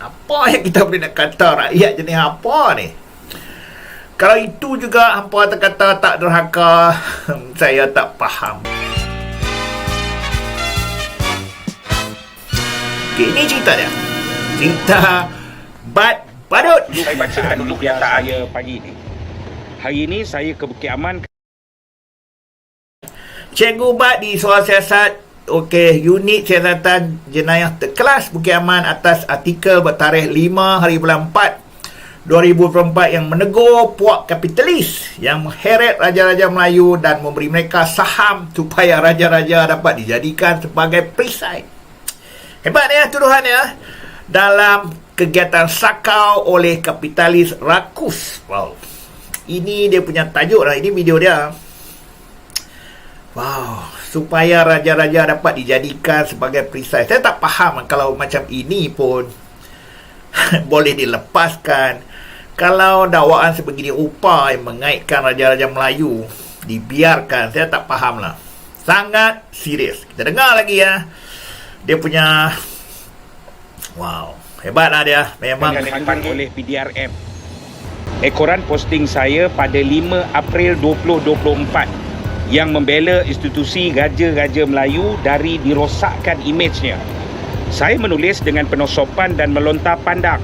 Apa yang kita boleh nak kata rakyat jenis apa ni? Kalau itu juga hampa kata tak derhaka, saya tak faham. Okay, ini cerita dia. Cerita Bad Badut. Saya bacakan dulu kenyataan saya pagi ni. Hari ini saya ke Bukit Aman. Cikgu Bad di soal siasat, okey, unit siasatan jenayah terkelas Bukit Aman atas artikel bertarikh 5 hari bulan 4 2024 yang menegur puak kapitalis yang mengheret raja-raja Melayu dan memberi mereka saham supaya raja-raja dapat dijadikan sebagai perisai. Hebat ya tuduhan ya. Dalam kegiatan sakau oleh kapitalis rakus. Wow. Ini dia punya tajuk lah. Ini video dia. Wow. Supaya raja-raja dapat dijadikan sebagai perisai. Saya tak faham kalau macam ini pun boleh dilepaskan. Kalau dakwaan sebegini rupa yang mengaitkan raja-raja Melayu dibiarkan, saya tak faham lah. Sangat serius. Kita dengar lagi ya. Dia punya, wow, hebat lah dia. Memang Dengan oleh PDRM. Ekoran posting saya pada 5 April 2024 yang membela institusi Raja-Raja Melayu dari dirosakkan imejnya. Saya menulis dengan penuh sopan dan melontar pandang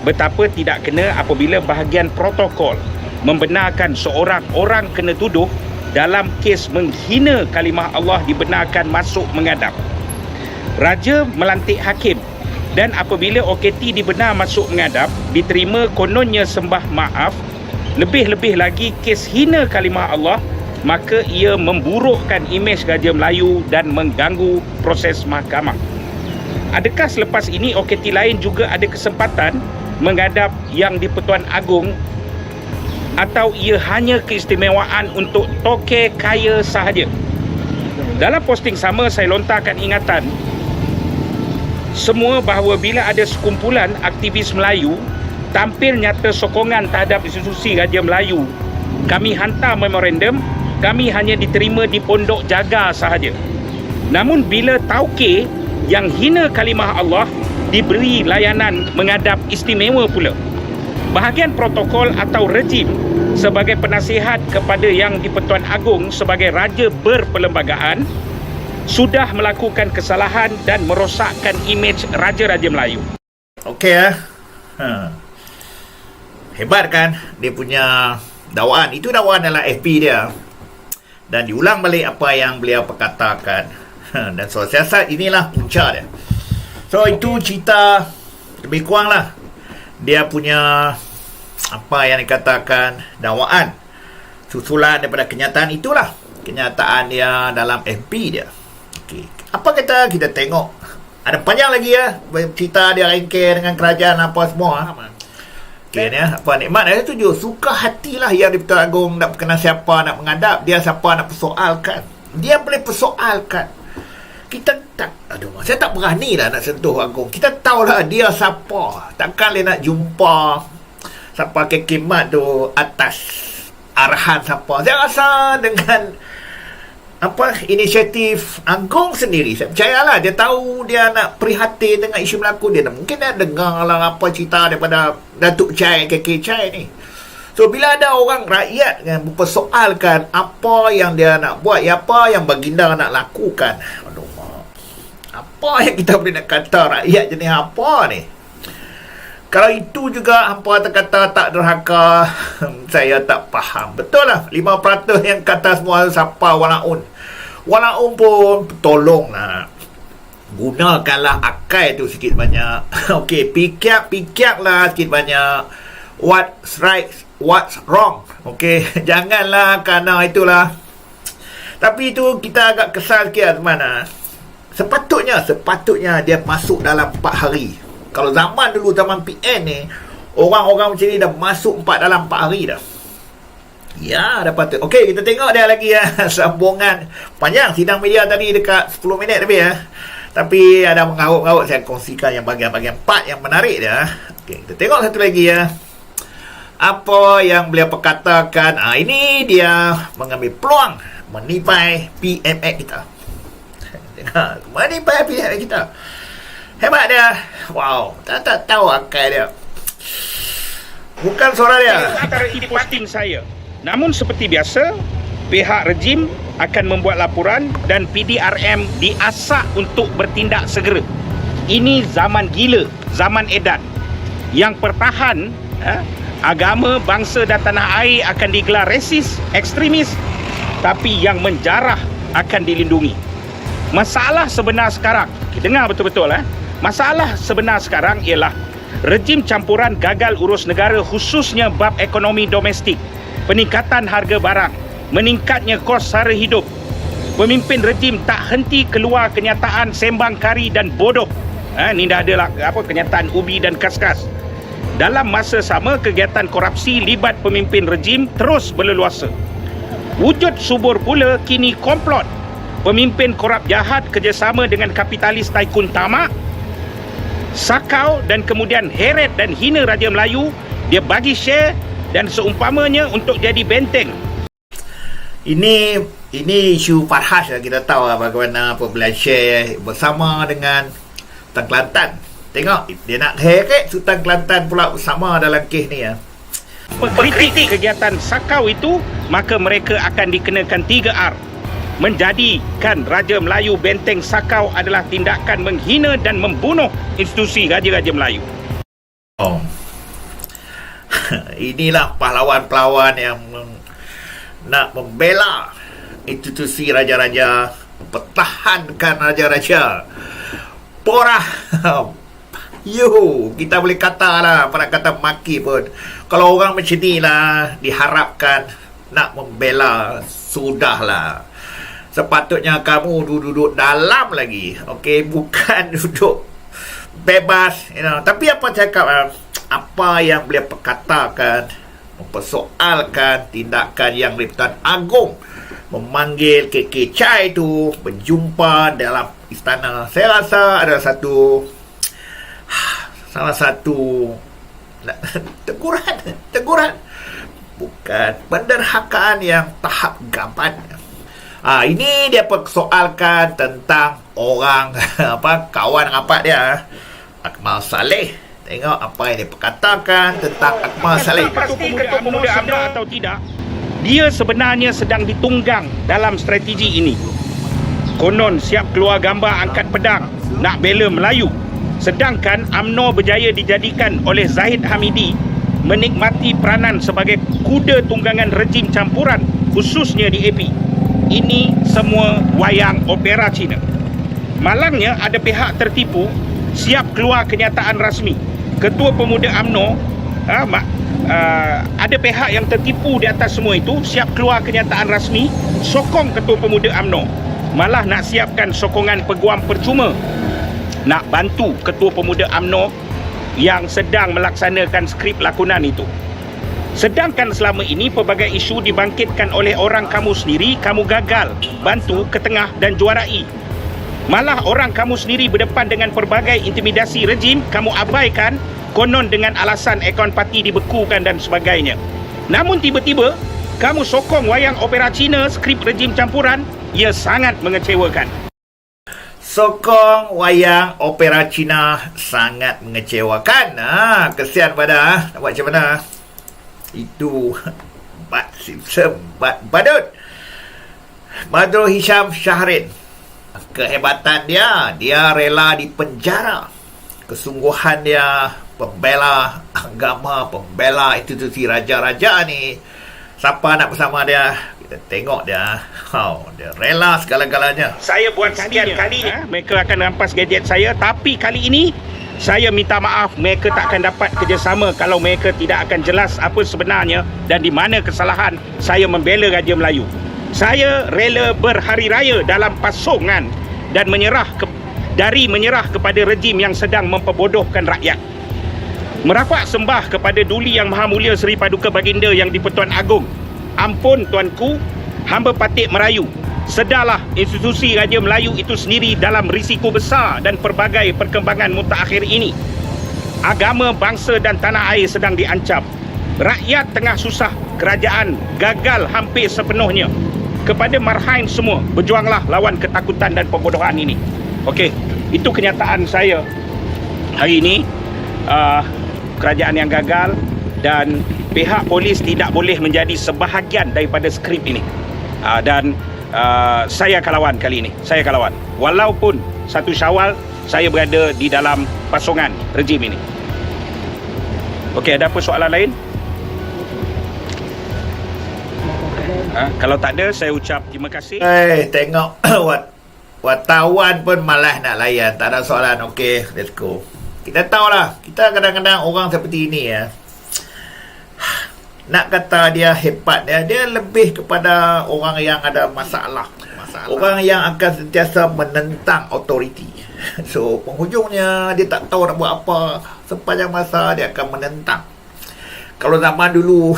betapa tidak kena apabila bahagian protokol membenarkan seorang orang kena tuduh dalam kes menghina kalimah Allah dibenarkan masuk menghadap. Raja melantik hakim dan apabila OKT dibenar masuk menghadap, diterima kononnya sembah maaf, lebih-lebih lagi kes hina kalimah Allah, maka ia memburukkan imej Raja Melayu dan mengganggu proses mahkamah. Adakah selepas ini OKT lain juga ada kesempatan menghadap Yang di-Pertuan Agong atau ia hanya keistimewaan untuk toke kaya sahaja? Dalam posting sama saya lontarkan ingatan semua bahawa bila ada sekumpulan aktivis Melayu tampil nyata sokongan terhadap institusi Raja Melayu, kami hantar memorandum, kami hanya diterima di pondok jaga sahaja. Namun bila tauke yang hina kalimah Allah diberi layanan menghadap istimewa pula. Bahagian protokol atau rejim sebagai penasihat kepada Yang di-Pertuan Agong sebagai raja berperlembagaan sudah melakukan kesalahan dan merosakkan imej Raja-Raja Melayu. okey ya. Hebat kan dia punya dakwaan. Itu dakwaan dalam FB dia. Dan diulang balik apa yang beliau perkatakan. Dan soal siasat inilah punca dia. So itu cerita lebih kurang lah dia punya apa yang dikatakan dakwaan susulan daripada kenyataan itulah. Kenyataan dia dalam FB dia. Okay. Apa kata kita tengok. Ada panjang lagi ya cerita dia rengkeh dengan kerajaan apa semua. Okay, ni apa nikmat dia tuju. Suka hatilah Yang di-Pertuan Agong nak berkenan siapa nak menghadap. Dia siapa nak persoalkan. Dia boleh persoalkan. Kita tak, saya tak berani lah nak sentuh Agong. Kita tahulah dia siapa. Takkan dia nak jumpa siapa kekimat tu atas arahan siapa. Saya rasa dengan inisiatif Agong sendiri, saya percayalah dia tahu dia nak prihatin dengan isu berlaku. Dia mungkin dia dengar lah apa cerita daripada Datuk Chai, KK Chai ni. So bila ada orang rakyat yang mempersoalkan apa yang dia nak buat, apa yang baginda nak lakukan, apa yang kita boleh nak kata rakyat jenis apa ni? Kalau itu juga hampa kata tak derhaka, saya tak faham. Betul lah 5% yang kata semua siapa walaun. Walaun pun tolonglah, gunakanlah akal tu sikit banyak. Okey, pikir lah sikit banyak. What's right, what's wrong. Okey, janganlah kerana itulah. Tapi itu kita agak kesal sikit mana. Sepatutnya dia masuk dalam 4 hari. Kalau zaman dulu, zaman PN ni, orang-orang macam ni dah masuk dalam 4 hari dah. Ya, dah patut. Okey, kita tengok dia lagi ya. Sambungan panjang sidang media tadi dekat 10 minit lebih ya. Tapi ada mengarut-ngarut, saya kongsikan yang bahagian-bahagian part yang menarik dia. Okey, kita tengok satu lagi ya. Apa yang beliau perkatakan. Ini dia mengambil peluang menipai PMX kita. Menipai PMX kita. Hebat dia. Wow, tak tahu akal dia. Bukan suara dia. Antara ini posting saya. Namun seperti biasa, pihak rejim akan membuat laporan dan PDRM diasak untuk bertindak segera. Ini zaman gila, zaman edan. Yang pertahan agama, bangsa dan tanah air akan digelar resis, ekstremis, tapi yang menjarah akan dilindungi. Masalah sebenar sekarang, kita dengar betul-betul masalah sebenar sekarang ialah rejim campuran gagal urus negara, khususnya bab ekonomi domestik, peningkatan harga barang, meningkatnya kos sara hidup. Pemimpin rejim tak henti keluar kenyataan sembang kari dan bodoh. Ni dah ada kenyataan ubi dan kas-kas. Dalam masa sama, kegiatan korupsi libat pemimpin rejim terus berleluasa. Wujud subur pula kini komplot. Pemimpin korup jahat kerjasama dengan kapitalis taikun tamak, sakau dan kemudian heret dan hina Raja Melayu. Dia bagi share dan seumpamanya untuk jadi benteng. Ini isu Farhas lah. Kita tahu bagaimana pembelian share bersama dengan Sultan Kelantan. Tengok, dia nak heret Sultan Kelantan pula bersama dalam kes ni Mengkritik kegiatan sakau itu, maka mereka akan dikenakan 3R. Menjadikan Raja Melayu benteng sakau adalah tindakan menghina dan membunuh institusi Raja-Raja Melayu. Inilah pahlawan-pahlawan yang nak membela institusi raja-raja, pertahankan raja-raja. Porah. Kita boleh kata lah, pada kata maki pun. Kalau orang macam ni lah diharapkan nak membela, sudahlah. Sepatutnya kamu duduk dalam lagi, okey, bukan duduk bebas, Tapi apa cakap, apa yang beliau perkatakan mempersoalkan tindakan yang Pertuan Agong memanggil KK Chai tu berjumpa dalam istana. Saya rasa ada salah satu teguran, bukan penderhakaan yang tahap gaban. Ini dia persoalkan tentang orang kawan rapat dia, Akmal Saleh. Tengok apa yang dia perkatakan tentang Akmal Saleh. Pasti Ketua Pemuda UMNO atau tidak, dia sebenarnya sedang ditunggang dalam strategi ini. Konon siap keluar gambar angkat pedang nak bela Melayu. Sedangkan UMNO berjaya dijadikan oleh Zahid Hamidi menikmati peranan sebagai kuda tunggangan rejim campuran, khususnya di AP. Ini semua wayang opera Cina. Malangnya ada pihak tertipu siap keluar kenyataan rasmi. Ketua Pemuda UMNO, ada pihak yang tertipu di atas semua itu, siap keluar kenyataan rasmi sokong Ketua Pemuda UMNO, malah nak siapkan sokongan peguam percuma nak bantu Ketua Pemuda UMNO yang sedang melaksanakan skrip lakonan itu. Sedangkan selama ini pelbagai isu dibangkitkan oleh orang kamu sendiri, kamu gagal bantu ke tengah dan juarai. Malah orang kamu sendiri berdepan dengan pelbagai intimidasi rejim, kamu abaikan, konon dengan alasan akaun parti dibekukan dan sebagainya. Namun tiba-tiba kamu sokong wayang opera Cina, skrip rejim campuran. Ia sangat mengecewakan. Sokong wayang opera Cina sangat mengecewakan. Kesian pada nak buat macam mana? Itu badut Badrul Hisham Syahrin. Kehebatan dia rela dipenjara. Kesungguhan dia pembela agama, pembela institusi raja-raja ni. Siapa nak bersama dia? Kita tengok dia. Dia rela segala-galanya. Saya buat sekian kalinya mereka akan rampas gadget saya, tapi kali ini saya minta maaf, mereka tak akan dapat kerjasama kalau mereka tidak akan jelas apa sebenarnya dan di mana kesalahan saya membela Raja Melayu. Saya rela berhari raya dalam pasungan dan menyerah kepada rejim yang sedang memperbodohkan rakyat. Merapat sembah kepada Duli Yang Maha Mulia Seri Paduka Baginda yang di-Pertuan Agong. Ampun tuanku, hamba patik merayu. Sedarlah institusi Raja Melayu itu sendiri dalam risiko besar dan pelbagai perkembangan mutakhir ini. Agama, bangsa dan tanah air sedang diancam. Rakyat tengah susah, kerajaan gagal hampir sepenuhnya. Kepada marhain semua, berjuanglah lawan ketakutan dan pembodohan ini. Okey, itu kenyataan saya hari ini kerajaan yang gagal dan pihak polis tidak boleh menjadi sebahagian daripada skrip ini. Dan saya akan lawan kali ini. Saya akan lawan. Walaupun 1 Syawal saya berada di dalam pasongan rejim ini. Okey, ada apa soalan lain? Kalau tak ada, saya ucap terima kasih. Tengok wartawan pun malas nak layan. Tak ada soalan. Okey, let's go. Kita tahulah, kita kadang-kadang orang seperti ini ya. Nak kata dia hebat dia lebih kepada orang yang ada masalah. Orang yang akan sentiasa menentang autoriti. So penghujungnya dia tak tahu nak buat apa. Sepanjang masa dia akan menentang. Kalau zaman dulu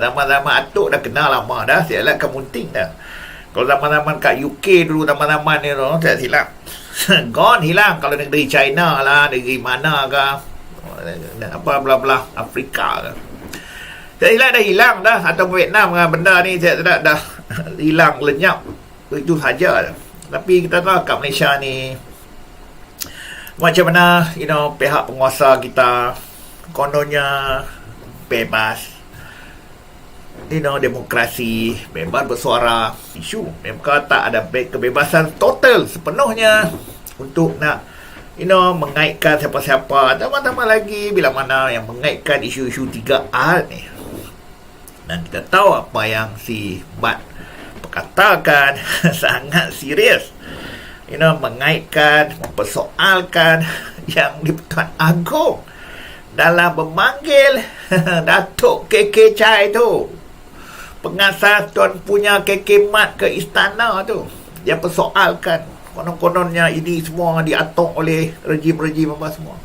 zaman-zaman atuk dah kenal lama dah, sialah kemunting dah. Kalau zaman-zaman kat UK dulu, zaman-zaman ni tak silap gone, hilang. Kalau negeri China lah, negeri mana ke, apa bla-bla Afrika ke, saya dah hilang dah. Atau Vietnam kan, benda ni saya dah hilang lenyap. Itu saja. Tapi kita tahu kat Malaysia ni macam mana pihak penguasa kita kononnya bebas, demokrasi, bebas bersuara isu. Mereka tak ada kebebasan total sepenuhnya untuk nak mengaitkan siapa-siapa. Tambah-tambah lagi bila mana yang mengaitkan isu-isu 3R ni. Dan kita tahu apa yang si Mat perkatakan sangat serius. Mengaitkan, mempersoalkan yang di-Pertuan Agong dalam memanggil Datuk KK Chai tu, pengasas tuan punya KK Mat ke istana tu. Dia persoalkan konon-kononnya ini semua diatok oleh rejim-rejim apa semua.